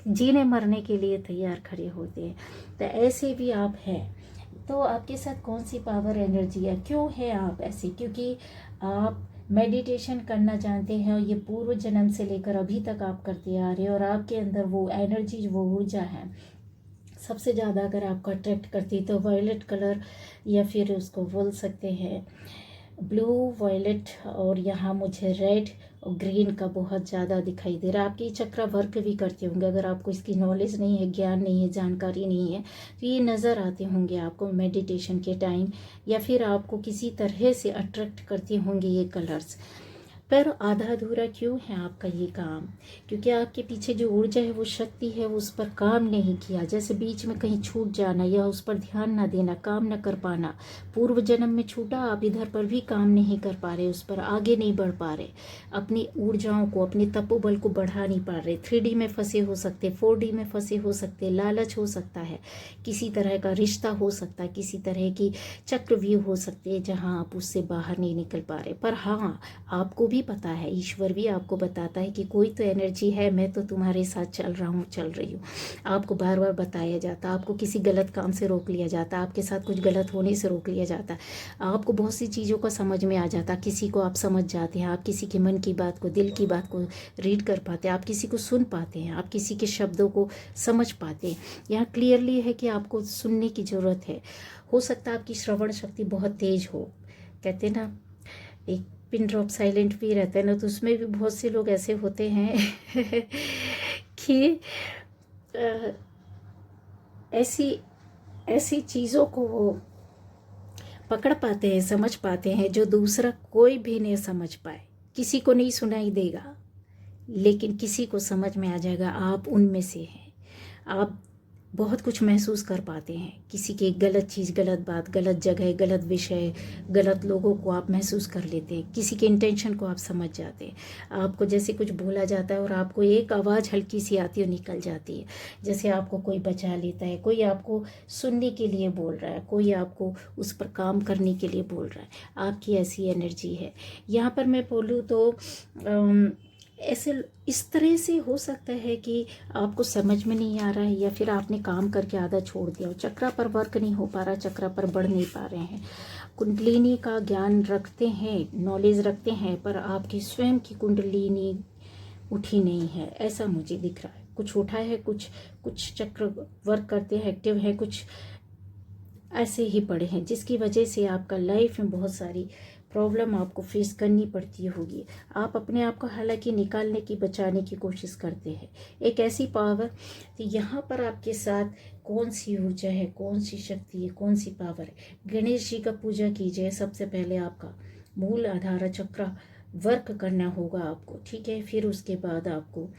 जीने मरने के लिए तैयार खड़े होते हैं। तो ऐसे भी आप हैं। तो आपके साथ कौन सी पावर, एनर्जी है, क्यों है आप ऐसे? क्योंकि आप मेडिटेशन करना जानते हैं और ये पूर्व जन्म से लेकर अभी तक आप करते आ रहे हैं, और आपके अंदर वो एनर्जी, वो ऊर्जा है सबसे ज़्यादा अगर आपको अट्रैक्ट करती है तो वायलेट कलर, या फिर उसको बोल सकते हैं ब्लू, वायलेट, और यहाँ मुझे रेड और ग्रीन का बहुत ज़्यादा दिखाई दे रहा है। आपके चक्र वर्क भी करते होंगे, अगर आपको इसकी नॉलेज नहीं है, ज्ञान नहीं है, जानकारी नहीं है, तो ये नज़र आते होंगे आपको मेडिटेशन के टाइम, या फिर आपको किसी तरह से अट्रैक्ट करते होंगे ये कलर्स। पर आधा अधूरा क्यों है आपका ये काम? क्योंकि आपके पीछे जो ऊर्जा है, वो शक्ति है, वो उस पर काम नहीं किया। जैसे बीच में कहीं छूट जाना, या उस पर ध्यान ना देना, काम न कर पाना। पूर्व जन्म में छूटा, आप इधर पर भी काम नहीं कर पा रहे, उस पर आगे नहीं बढ़ पा रहे, अपनी ऊर्जाओं को, अपने तपोबल को बढ़ा नहीं पा रहे। 3D में फंसे हो सकते, 4D में फंसे हो सकते, लालच हो सकता है, किसी तरह का रिश्ता हो सकता है, किसी तरह की चक्रव्यूह हो सकती है जहाँ आप उससे बाहर नहीं निकल पा रहे। पर हाँ, आपको भी पता है, ईश्वर भी आपको बताता है कि कोई तो एनर्जी है, मैं तो तुम्हारे साथ चल रहा हूँ, चल रही हूँ। आपको बार बार बताया जाता, आपको किसी गलत काम से रोक लिया जाता, आपके साथ कुछ गलत होने से रोक लिया जाता, आपको बहुत सी चीज़ों का समझ में आ जाता, किसी को आप समझ जाते हैं, आप किसी के मन की बात को, दिल की बात को रीड कर पाते हैं, आप किसी को सुन पाते हैं, आप किसी के शब्दों को समझ पाते हैं। यहाँ क्लियरली है कि आपको सुनने की ज़रूरत है। हो सकता है आपकी श्रवण शक्ति बहुत तेज हो। कहते हैं ना, एक पिन ड्रॉप साइलेंट भी रहता है ना, तो उसमें भी बहुत से लोग ऐसे होते हैं कि ऐसी ऐसी चीज़ों को वो पकड़ पाते हैं, समझ पाते हैं, जो दूसरा कोई भी नहीं समझ पाए। किसी को नहीं सुनाई देगा, लेकिन किसी को समझ में आ जाएगा आप उनमें से हैं। आप बहुत कुछ महसूस कर पाते हैं, किसी की गलत चीज़, गलत बात, गलत जगह, गलत विषय, गलत लोगों को आप महसूस कर लेते हैं, किसी के इंटेंशन को आप समझ जाते हैं। आपको जैसे कुछ बोला जाता है और आपको एक आवाज़ हल्की सी आती है, निकल जाती है, जैसे आपको कोई बचा लेता है, कोई आपको सुनने के लिए बोल रहा है, कोई आपको उस पर काम करने के लिए बोल रहा है। आपकी ऐसी एनर्जी है। यहाँ पर मैं बोलूँ तो ऐसे इस तरह से हो सकता है कि आपको समझ में नहीं आ रहा है, या फिर आपने काम करके आधा छोड़ दिया हो, चक्रा पर वर्क नहीं हो पा रहा, चक्रा पर बढ़ नहीं पा रहे हैं, कुंडलिनी का ज्ञान रखते हैं, नॉलेज रखते हैं, पर आपकी स्वयं की कुंडलिनी उठी नहीं है, ऐसा मुझे दिख रहा है। कुछ उठा है, कुछ चक्र वर्क करते हैं, एक्टिव है, कुछ ऐसे ही पड़े हैं, जिसकी वजह से आपका लाइफ में बहुत सारी प्रॉब्लम आपको फेस करनी पड़ती होगी। आप अपने आप को हालांकि निकालने की, बचाने की कोशिश करते हैं। एक ऐसी पावर, तो यहाँ पर आपके साथ कौन सी ऊर्जा है, कौन सी शक्ति है, कौन सी पावर है। गणेश जी का पूजा कीजिए। सबसे पहले आपका मूल आधार चक्र वर्क करना होगा आपको, ठीक है। फिर उसके बाद आपको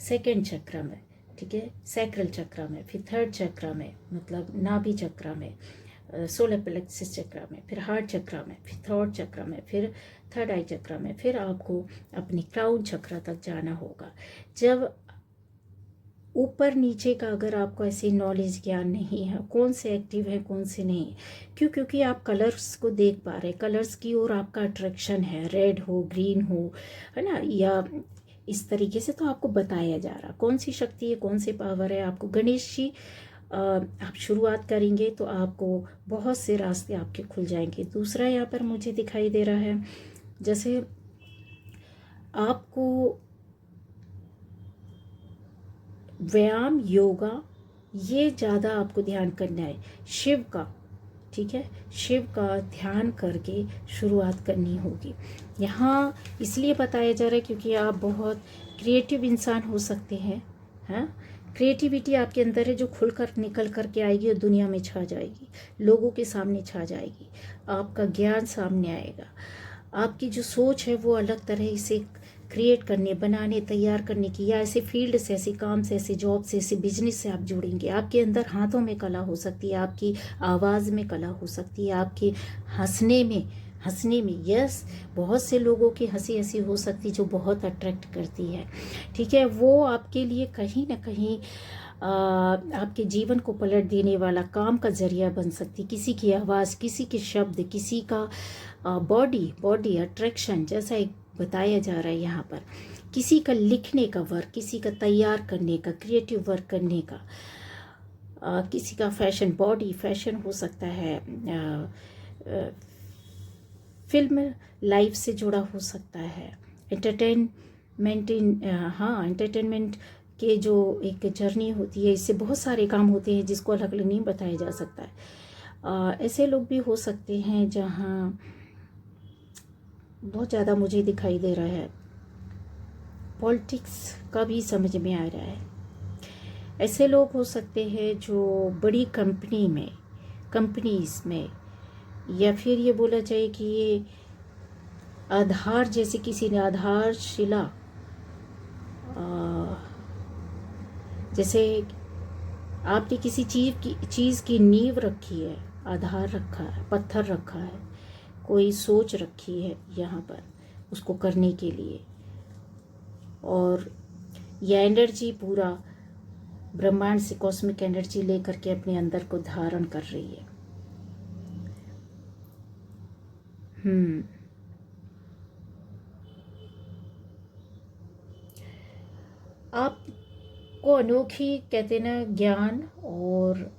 सेकंड चक्र में, ठीक है, सैक्रल चक्र में, फिर थर्ड चक्र में, मतलब नाभि चक्र में, सोलर प्लेक्सस चक्र में, फिर हार्ट चक्र में, फिर थर्ड चक्र में, फिर थर्ड आई चक्र में, फिर आपको अपनी क्राउन चक्र तक जाना होगा। जब ऊपर नीचे का अगर आपको ऐसी नॉलेज ज्ञान नहीं है, कौन से एक्टिव है, कौन से नहीं, क्योंकि आप कलर्स को देख पा रहे हैं, कलर्स की ओर आपका अट्रैक्शन है, रेड हो, ग्रीन हो, है ना, या इस तरीके से, तो आपको बताया जा रहा कौन सी शक्ति है, कौन सी पावर है आपको। गणेश जी आप शुरुआत करेंगे तो आपको बहुत से रास्ते आपके खुल जाएंगे। दूसरा यहाँ पर मुझे दिखाई दे रहा है, जैसे आपको व्यायाम, योगा, ये ज़्यादा आपको ध्यान करना है, शिव का, ठीक है, शिव का ध्यान करके शुरुआत करनी होगी। यहाँ इसलिए बताया जा रहा है क्योंकि आप बहुत क्रिएटिव इंसान हो सकते हैं, हाँ। क्रिएटिविटी आपके अंदर है, जो खुलकर निकल कर के आएगी और दुनिया में छा जाएगी, लोगों के सामने छा जाएगी, आपका ज्ञान सामने आएगा, आपकी जो सोच है वो अलग तरह से क्रिएट करने, बनाने, तैयार करने की, या ऐसे फील्ड से, ऐसे काम से, ऐसे जॉब से, ऐसे बिजनेस से आप जुड़ेंगे। आपके अंदर हाथों में कला हो सकती है, आपकी आवाज़ में कला हो सकती है, आपके हंसने में यस, बहुत से लोगों की हंसी ऐसी हो सकती जो बहुत अट्रैक्ट करती है, ठीक है। वो आपके लिए कहीं ना कहीं आपके जीवन को पलट देने वाला काम का जरिया बन सकती। किसी की आवाज़, किसी के शब्द, किसी का बॉडी अट्रैक्शन, जैसा एक बताया जा रहा है यहाँ पर, किसी का लिखने का वर्क, किसी का तैयार करने का, क्रिएटिव वर्क करने का, किसी का फैशन, बॉडी फैशन हो सकता है, फिल्म लाइफ से जुड़ा हो सकता है, एंटरटेनमेंट के जो एक जर्नी होती है, इससे बहुत सारे काम होते हैं जिसको अलग अलग नहीं बताया जा सकता है। ऐसे लोग भी हो सकते हैं जहाँ बहुत ज़्यादा मुझे दिखाई दे रहा है, पॉलिटिक्स का भी समझ में आ रहा है। ऐसे लोग हो सकते हैं जो बड़ी कंपनीज में, या फिर ये बोला जाए कि ये आधार, जैसे किसी ने आधारशिला, जैसे आपने किसी चीज़ की नींव रखी है, आधार रखा है, पत्थर रखा है, कोई सोच रखी है यहाँ पर उसको करने के लिए, और यह एनर्जी पूरा ब्रह्मांड से कॉस्मिक एनर्जी लेकर के अपने अंदर को धारण कर रही है। आपको अनोखी कहते ना ज्ञान और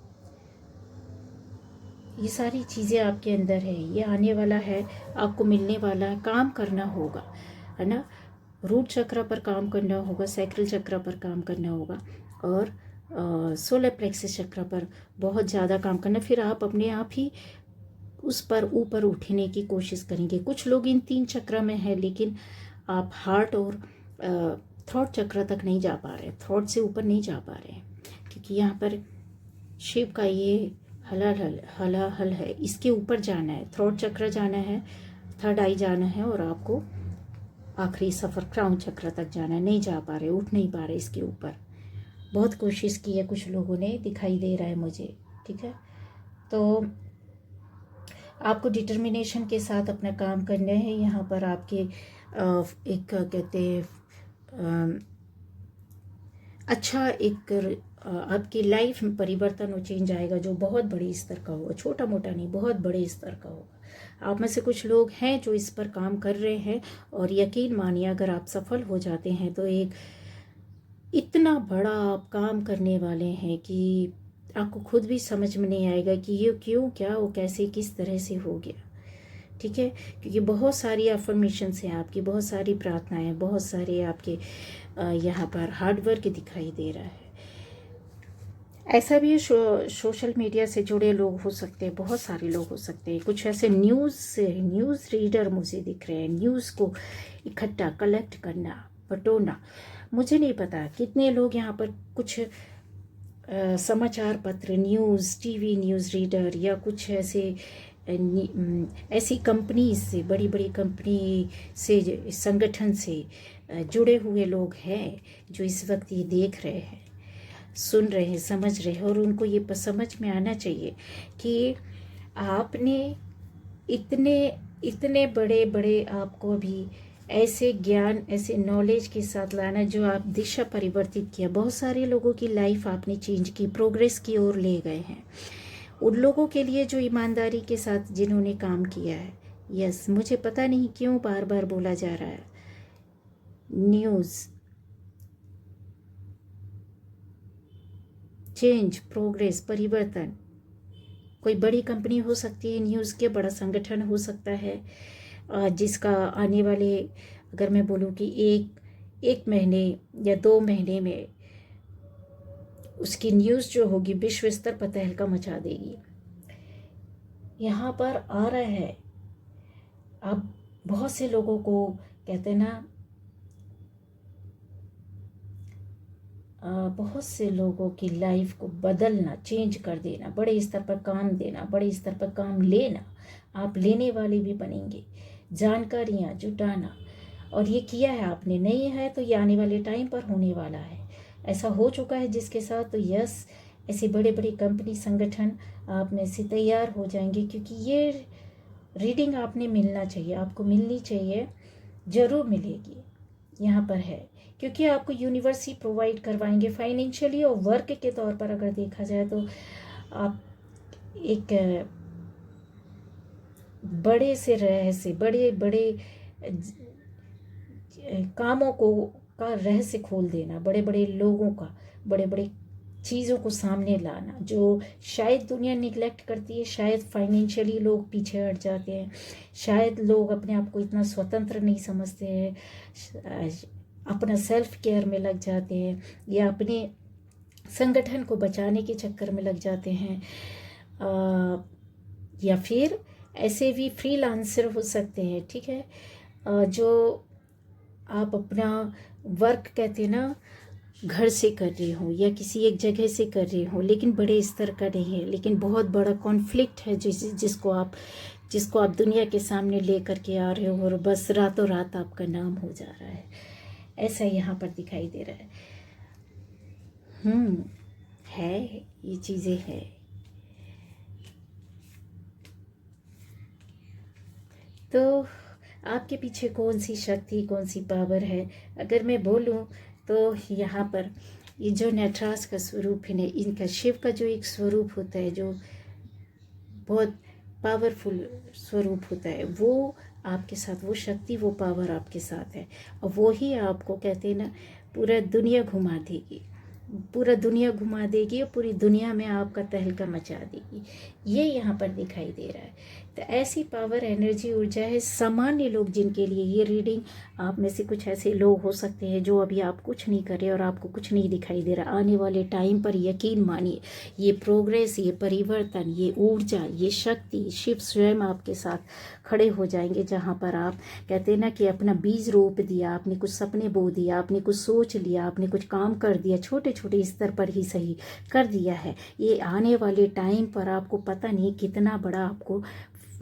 ये सारी चीज़ें आपके अंदर है, ये आने वाला है, आपको मिलने वाला है, काम करना होगा, है ना। रूट चक्र पर काम करना होगा, सैक्रल चक्र पर काम करना होगा और सोलर प्लेक्सस चक्र पर बहुत ज़्यादा काम करना। फिर आप अपने आप ही उस पर ऊपर उठने की कोशिश करेंगे। कुछ लोग इन 3 चक्र में है, लेकिन आप हार्ट और थॉट चक्र तक नहीं जा पा रहे, थॉट से ऊपर नहीं जा पा रहे, क्योंकि यहाँ पर शिव का ये हलाहल है, इसके ऊपर जाना है, थ्रोट चक्र जाना है, थर्ड आई जाना है और आपको आखिरी सफ़र क्राउन चक्र तक जाना है। नहीं जा पा रहे, उठ नहीं पा रहे इसके ऊपर। बहुत कोशिश की है कुछ लोगों ने, दिखाई दे रहा है मुझे, ठीक है। तो आपको डिटर्मिनेशन के साथ अपना काम करना है। यहाँ पर आपके एक कहते हैं अच्छा एक आपकी लाइफ में परिवर्तन और चेंज आएगा, जो बहुत बड़े स्तर का होगा, छोटा मोटा नहीं, बहुत बड़े स्तर का होगा। आप में से कुछ लोग हैं जो इस पर काम कर रहे हैं और यकीन मानिए अगर आप सफल हो जाते हैं तो एक इतना बड़ा आप काम करने वाले हैं कि आपको खुद भी समझ में नहीं आएगा कि ये क्यों, क्या, वो कैसे, किस तरह से हो गया, ठीक है। क्योंकि बहुत सारी अफर्मेशंस हैं आपकी, बहुत सारी प्रार्थनाएं, बहुत सारे आपके यहाँ पर हार्डवर्क दिखाई दे रहा है। ऐसा भी सोशल मीडिया से जुड़े लोग हो सकते हैं, बहुत सारे लोग हो सकते हैं। कुछ ऐसे न्यूज़ रीडर मुझे दिख रहे हैं, न्यूज़ को इकट्ठा कलेक्ट करना, बटोरना। मुझे नहीं पता कितने लोग यहाँ पर कुछ समाचार पत्र, न्यूज़, टीवी न्यूज़ रीडर या कुछ ऐसे ऐसी कंपनी से, बड़ी बड़ी कंपनी से, संगठन से जुड़े हुए लोग हैं जो इस वक्त ये देख रहे हैं, सुन रहे हैं, समझ रहे हैं। और उनको ये समझ में आना चाहिए कि आपने इतने इतने बड़े बड़े आपको भी ऐसे ज्ञान, ऐसे नॉलेज के साथ लाना जो आप दिशा परिवर्तित किया। बहुत सारे लोगों की लाइफ आपने चेंज की, प्रोग्रेस की ओर ले गए हैं। उन लोगों के लिए जो ईमानदारी के साथ जिन्होंने काम किया है। यस, मुझे पता नहीं क्यों बार बार बोला जा रहा है न्यूज़, चेंज, प्रोग्रेस, परिवर्तन। कोई बड़ी कंपनी हो सकती है न्यूज़ के, बड़ा संगठन हो सकता है जिसका आने वाले, अगर मैं बोलूँ कि एक महीने या 2 महीने में उसकी न्यूज़ जो होगी विश्व स्तर पर तहलका मचा देगी। यहाँ पर आ रहा है, अब बहुत से लोगों को कहते हैं ना, बहुत से लोगों की लाइफ को बदलना, चेंज कर देना, बड़े स्तर पर काम देना, बड़े स्तर पर काम लेना। आप लेने वाले भी बनेंगे, जानकारियाँ जुटाना। और ये किया है आपने, नहीं है तो ये आने वाले टाइम पर होने वाला है। ऐसा हो चुका है जिसके साथ, तो यस, ऐसे बड़े बड़े कंपनी, संगठन आप में से तैयार हो जाएंगे, क्योंकि ये रीडिंग आपने मिलना चाहिए, आपको मिलनी चाहिए, ज़रूर मिलेगी। यहाँ पर है क्योंकि आपको यूनिवर्स ही प्रोवाइड करवाएंगे फाइनेंशियली और वर्क के तौर पर अगर देखा जाए तो। आप एक बड़े से रहस्य, बड़े बड़े कामों को का रहस्य खोल देना, बड़े बड़े लोगों का, बड़े बड़े चीज़ों को सामने लाना जो शायद दुनिया निगलेक्ट करती है। शायद फाइनेंशियली लोग पीछे हट जाते हैं, शायद लोग अपने आप को इतना स्वतंत्र नहीं समझते हैं, अपना सेल्फ केयर में लग जाते हैं या अपने संगठन को बचाने के चक्कर में लग जाते हैं, या फिर ऐसे भी फ्रीलांसर हो सकते हैं, ठीक है, जो आप अपना वर्क कहते हैं ना, घर से कर रहे हो या किसी एक जगह से कर रहे हो, लेकिन बड़े स्तर का नहीं है, लेकिन बहुत बड़ा कॉन्फ्लिक्ट है जिसको आप दुनिया के सामने ले करके आ रहे हो और बस रातों रात आपका नाम हो जा रहा है। ऐसा यहाँ पर दिखाई दे रहा है, ये चीज़ें हैं। तो आपके पीछे कौन सी शक्ति, कौन सी पावर है? अगर मैं बोलूँ तो यहाँ पर ये जो नटराज का स्वरूप है, इनका शिव का जो एक स्वरूप होता है, जो बहुत पावरफुल स्वरूप होता है, वो आपके साथ, वो शक्ति, वो पावर आपके साथ है। और वो ही आपको कहते हैं ना, पूरा दुनिया घुमा देगी, पूरा दुनिया घुमा देगी और पूरी दुनिया में आपका तहलका मचा देगी। ये यहाँ पर दिखाई दे रहा है। तो ऐसी पावर, एनर्जी, ऊर्जा है। सामान्य लोग जिनके लिए ये रीडिंग, आप में से कुछ ऐसे लोग हो सकते हैं जो अभी आप कुछ नहीं कर रहे और आपको कुछ नहीं दिखाई दे रहा, आने वाले टाइम पर यकीन मानिए ये प्रोग्रेस, ये परिवर्तन, ये ऊर्जा, ये शक्ति, शिव स्वयं आपके साथ खड़े हो जाएंगे। जहाँ पर आप कहते हैं ना कि अपना बीज रोप दिया, आपने कुछ सपने बो दिया, आपने कुछ सोच लिया, आपने कुछ काम कर दिया, छोटे छोटे स्तर पर ही सही कर दिया है, ये आने वाले टाइम पर आपको पता नहीं कितना बड़ा आपको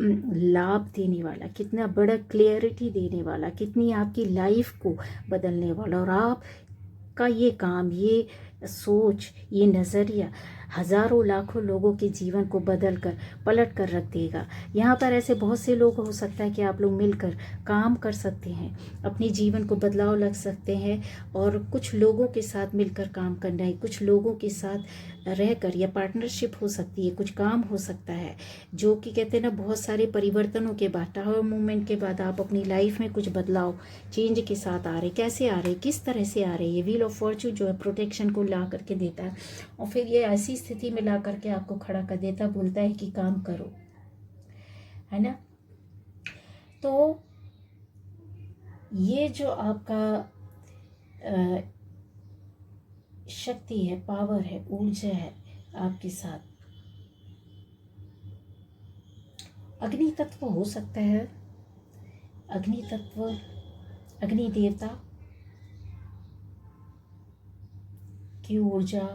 लाभ देने वाला, कितना बड़ा क्लियरिटी देने वाला, कितनी आपकी लाइफ को बदलने वाला। और आपका ये काम, ये सोच, ये नज़रिया हज़ारों लाखों लोगों के जीवन को बदल कर पलट कर रख देगा। यहाँ पर ऐसे बहुत से लोग हो सकता है कि आप लोग मिलकर काम कर सकते हैं, अपने जीवन को बदलाव लग सकते हैं। और कुछ लोगों के साथ मिलकर काम करना है, कुछ लोगों के साथ रहकर, या पार्टनरशिप हो सकती है, कुछ काम हो सकता है जो कि कहते हैं ना बहुत सारे परिवर्तनों के बाद, टावर मूवमेंट के बाद आप अपनी लाइफ में कुछ बदलाव, चेंज के साथ आ रहे। कैसे आ रहे, किस तरह से आ रहे? ये व्हील ऑफ फॉर्च्यून जो है प्रोटेक्शन को ला करके देता है और फिर ये ऐसी स्थिति में ला करके आपको खड़ा कर देता, बोलता है कि काम करो, है ना। तो ये जो आपका शक्ति है, पावर है, ऊर्जा है आपके साथ, अग्नि तत्व हो सकता है। अग्नि तत्व, अग्नि देवता की ऊर्जा।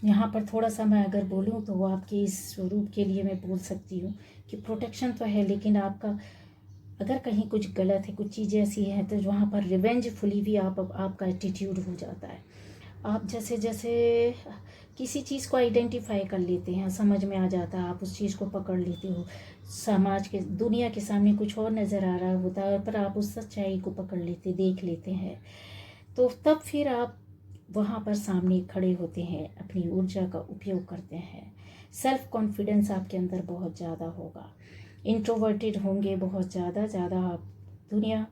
यहाँ पर थोड़ा सा मैं अगर बोलूँ तो वो आपके इस स्वरूप के लिए मैं बोल सकती हूँ कि प्रोटेक्शन तो है, लेकिन आपका अगर कहीं कुछ गलत है, कुछ चीज़ें ऐसी हैं, तो वहाँ पर रिवेंजफुली भी आपका एटीट्यूड हो जाता है। आप जैसे जैसे किसी चीज़ को आइडेंटिफाई कर लेते हैं, समझ में आ जाता है, आप उस चीज़ को पकड़ लेते हो। समाज के, दुनिया के सामने कुछ और नज़र आ रहा होता है, पर आप उस सच्चाई को पकड़ लेते, देख लेते हैं, तो तब फिर आप वहाँ पर सामने खड़े होते हैं, अपनी ऊर्जा का उपयोग करते हैं। सेल्फ कॉन्फिडेंस आपके अंदर बहुत ज़्यादा होगा, इंट्रोवर्टेड होंगे बहुत ज़्यादा। आप दुनिया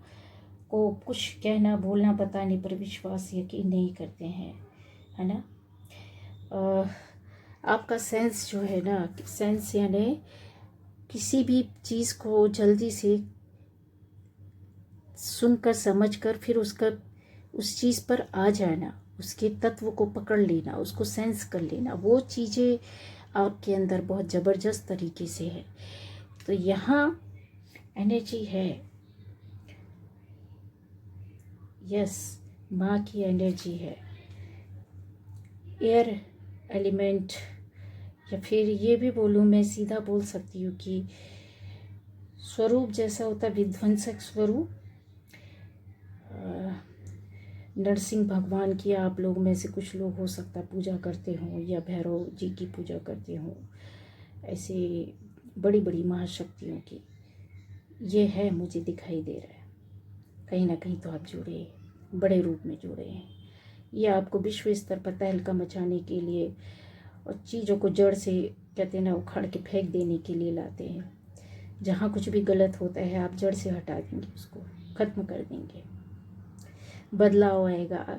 को कुछ कहना, बोलना, बताने पर विश्वास, यकीन नहीं करते हैं, है ना। आपका सेंस जो है ना, सेंस यानी किसी भी चीज़ को जल्दी से सुनकर, समझकर, फिर उस चीज़ पर आ जाना, उसके तत्व को पकड़ लेना, उसको सेंस कर लेना, वो चीज़ें आपके अंदर बहुत ज़बरदस्त तरीके से है। तो यहाँ एनर्जी है, यस, माँ की एनर्जी है, एयर एलिमेंट, या फिर ये भी बोलूँ, मैं सीधा बोल सकती हूँ कि स्वरूप जैसा होता, विध्वंसक स्वरूप। नरसिंह भगवान की आप लोग में से कुछ लोग हो सकता पूजा करते हों, या भैरव जी की पूजा करते हों, ऐसे बड़ी बड़ी महाशक्तियों की ये है, मुझे दिखाई दे रहा है। कहीं ना कहीं तो आप जुड़े, बड़े रूप में जुड़े हैं। ये आपको विश्व स्तर पर तहलका मचाने के लिए और चीज़ों को जड़ से, कहते हैं ना, उखाड़ के फेंक देने के लिए लाते हैं। जहाँ कुछ भी गलत होता है आप जड़ से हटा देंगे, उसको ख़त्म कर देंगे, बदलाव आएगा।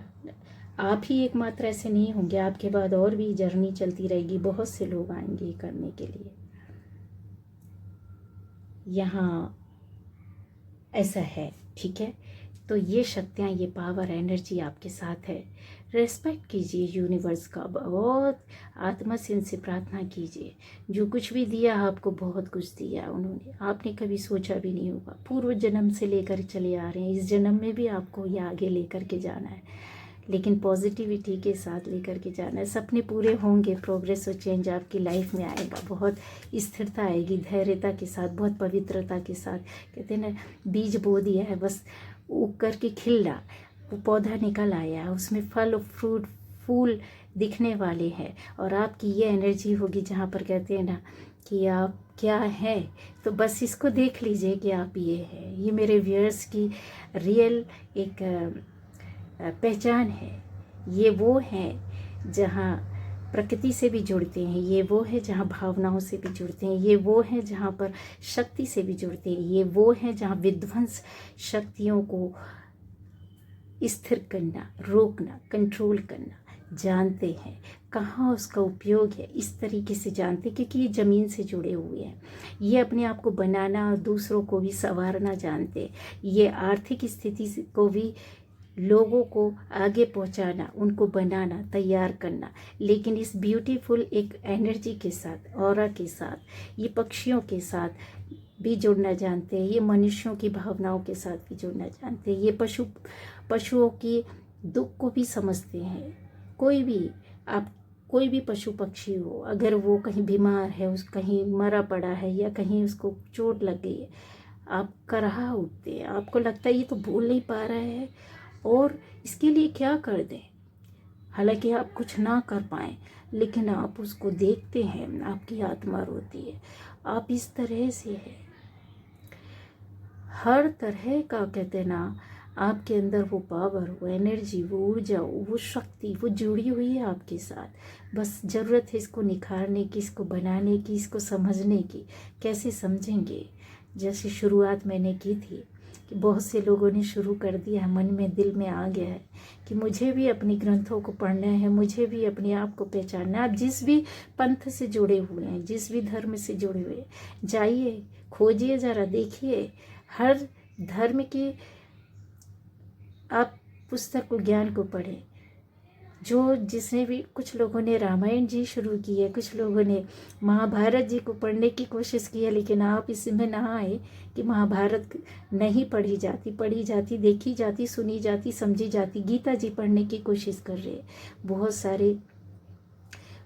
आप ही एकमात्र ऐसे नहीं होंगे, आपके बाद और भी जर्नी चलती रहेगी, बहुत से लोग आएंगे करने के लिए। यहाँ ऐसा है, ठीक है। तो ये शक्तियाँ, ये पावर, एनर्जी आपके साथ है। रेस्पेक्ट कीजिए यूनिवर्स का, बहुत आत्मा से इनसे प्रार्थना कीजिए। जो कुछ भी दिया आपको, बहुत कुछ दिया उन्होंने, आपने कभी सोचा भी नहीं होगा। पूर्व जन्म से लेकर चले आ रहे हैं, इस जन्म में भी आपको ये आगे लेकर के जाना है, लेकिन पॉजिटिविटी के साथ लेकर के जाना है। सपने पूरे होंगे, प्रोग्रेस और चेंज आपकी लाइफ में आएगा, बहुत स्थिरता आएगी, धैर्यता के साथ, बहुत पवित्रता के साथ। कहते हैं ना, बीज बो दिया है, बस उग करके खिल रहा, वो पौधा निकल आया, उसमें फल और फ्रूट, फूल दिखने वाले हैं। और आपकी ये एनर्जी होगी जहाँ पर कहते हैं ना कि आप क्या है, तो बस इसको देख लीजिए कि आप ये है। ये मेरे व्यूअर्स की रियल एक पहचान है। ये वो है जहाँ प्रकृति से भी जुड़ते हैं, ये वो है जहाँ भावनाओं से भी जुड़ते हैं, ये वो है जहाँ पर शक्ति से भी जुड़ते हैं, ये वो है जहाँ विध्वंस शक्तियों को स्थिर करना, रोकना, कंट्रोल करना जानते हैं, कहाँ उसका उपयोग है, इस तरीके से जानते हैं, क्योंकि ये ज़मीन से जुड़े हुए हैं। ये अपने आप को बनाना और दूसरों को भी संवारना जानते हैं, ये आर्थिक स्थिति को भी लोगों को आगे पहुंचाना, उनको बनाना, तैयार करना, लेकिन इस ब्यूटीफुल एक एनर्जी के साथ, ऑरा के साथ, ये पक्षियों के साथ भी जुड़ना जानते हैं, ये मनुष्यों की भावनाओं के साथ भी जुड़ना जानते हैं, ये पशुओं की दुख को भी समझते हैं। कोई भी पशु पक्षी हो, अगर वो कहीं बीमार है, उस कहीं मरा पड़ा है या कहीं उसको चोट लग गई है, आप कराह उठते हैं, आपको लगता है ये तो बोल नहीं पा रहा है और इसके लिए क्या कर दें। हालांकि आप कुछ ना कर पाएँ, लेकिन आप उसको देखते हैं, आपकी आत्मा रोती है। आप इस तरह से है, हर तरह का कहते ना, आपके अंदर वो पावर, वो एनर्जी, वो ऊर्जा, वो शक्ति, वो जुड़ी हुई है आपके साथ। बस ज़रूरत है इसको निखारने की, इसको बनाने की, इसको समझने की। कैसे समझेंगे? जैसे शुरुआत मैंने की थी कि बहुत से लोगों ने शुरू कर दिया है, मन में, दिल में आ गया है कि मुझे भी अपनी ग्रंथों को पढ़ना है, मुझे भी अपने आप को पहचानना है। आप जिस भी पंथ से जुड़े हुए हैं, जिस भी धर्म से जुड़े हुए हैं, जाइए, खोजिए, ज़रा देखिए, हर धर्म की आप पुस्तक को, ज्ञान को पढ़ें। जिसने भी, कुछ लोगों ने रामायण जी शुरू की है, कुछ लोगों ने महाभारत जी को पढ़ने की कोशिश की है, लेकिन आप इसमें ना आए कि महाभारत नहीं पढ़ी जाती, देखी जाती, सुनी जाती, समझी जाती। गीता जी पढ़ने की कोशिश कर रहे हैं। बहुत सारे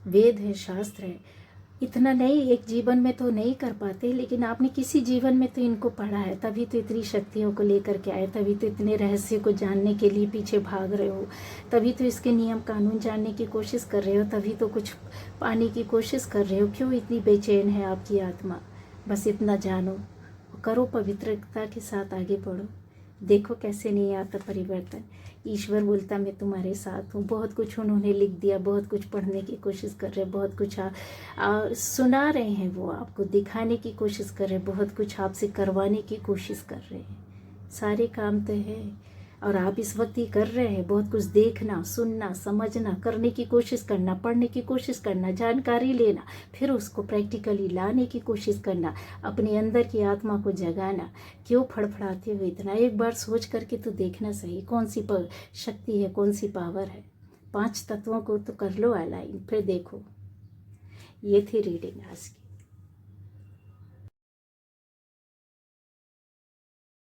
वेद है, शास्त्र है, इतना नहीं, एक जीवन में तो नहीं कर पाते, लेकिन आपने किसी जीवन में तो इनको पढ़ा है, तभी तो इतनी शक्तियों को लेकर के आए, तभी तो इतने रहस्य को जानने के लिए पीछे भाग रहे हो, तभी तो इसके नियम कानून जानने की कोशिश कर रहे हो, तभी तो कुछ पाने की कोशिश कर रहे हो। क्यों इतनी बेचैन है आपकी आत्मा? बस इतना जानो, करो, पवित्रता के साथ आगे बढ़ो, देखो कैसे नहीं आता परिवर्तन। ईश्वर बोलता मैं तुम्हारे साथ हूँ। बहुत कुछ उन्होंने लिख दिया, बहुत कुछ पढ़ने की कोशिश कर रहे हैं, बहुत कुछ सुना रहे हैं, वो आपको दिखाने की कोशिश कर रहे हैं, बहुत कुछ आपसे करवाने की कोशिश कर रहे हैं। सारे काम तो है और आप इस वक्त ही कर रहे हैं। बहुत कुछ देखना, सुनना, समझना, करने की कोशिश करना, पढ़ने की कोशिश करना, जानकारी लेना, फिर उसको प्रैक्टिकली लाने की कोशिश करना, अपने अंदर की आत्मा को जगाना। क्यों फड़फड़ाते हो इतना? एक बार सोच करके तो देखना सही, कौन सी शक्ति है, कौन सी पावर है। 5 तत्वों को तो कर लो अलाइन, फिर देखो। ये थी रीडिंग आज की।